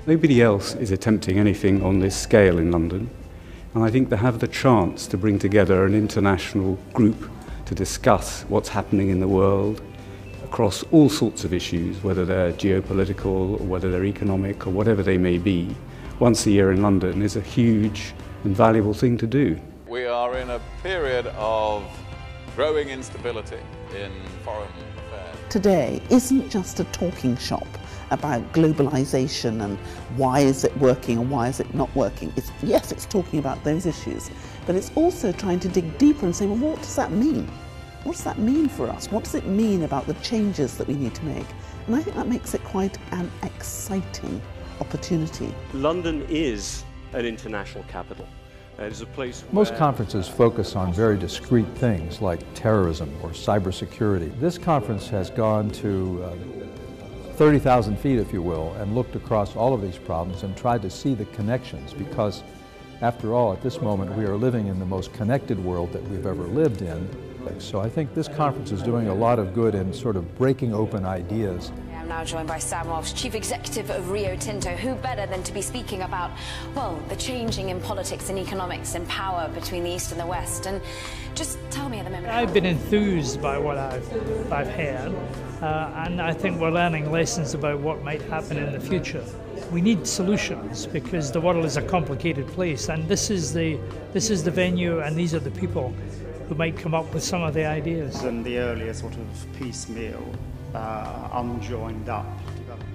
Nobody else is attempting anything on this scale in London, and I think they have the chance to bring together an international group to discuss what's happening in the world across all sorts of issues, whether they're geopolitical or whether they're economic or whatever they may be. Once a year in London is a huge and valuable thing to do. We are in a period of growing instability in foreign affairs. Today isn't just a talking shop about globalisation and why is it working and why is it not working. Yes, it's talking about those issues, but it's also trying to dig deeper and say, well, what does that mean? What does that mean for us? What does it mean about the changes that we need to make? And I think that makes it quite an exciting opportunity. London is an international capital. It is a place where most conferences focus on very discrete things like terrorism or cybersecurity. This conference has gone to 30,000 feet, if you will, and looked across all of these problems and tried to see the connections, because after all, at this moment, we are living in the most connected world that we've ever lived in. So I think this conference is doing a lot of good in sort of breaking open ideas. I'm now joined by Sam Walsh, Chief Executive of Rio Tinto. Who better than to be speaking about, well, the changing in politics and economics and power between the East and the West? And just tell me at the moment. I've been enthused by what I've heard, and I think we're learning lessons about what might happen in the future. We need solutions because the world is a complicated place, and this is the venue, and these are the people who might come up with some of the ideas. And the earlier sort of piecemeal, unjoined up.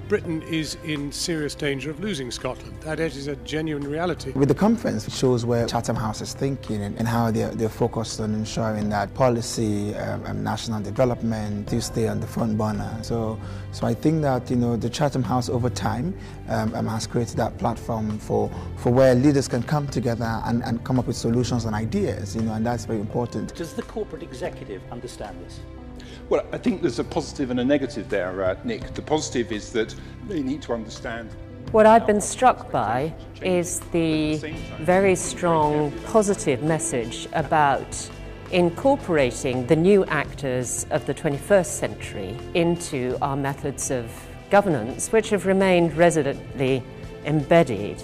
Britain is in serious danger of losing Scotland. That is a genuine reality. With the conference, it shows where Chatham House is thinking and how they're focused on ensuring that policy and national development do stay on the front burner. So I think that the Chatham House over time has created that platform for where leaders can come together and come up with solutions and ideas, and that's very important. Does the corporate executive understand this? Well, I think there's a positive and a negative there, Nick. The positive is that they need to understand. What I've been struck by is the very strong positive message about incorporating the new actors of the 21st century into our methods of governance, which have remained resolutely embedded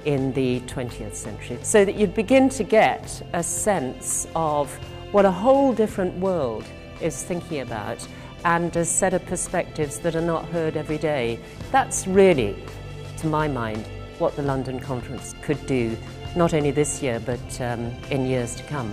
in the 20th century, so that you'd begin to get a sense of what a whole different world is thinking about, and a set of perspectives that are not heard every day. That's really, to my mind, what the London Conference could do, not only this year, but in years to come.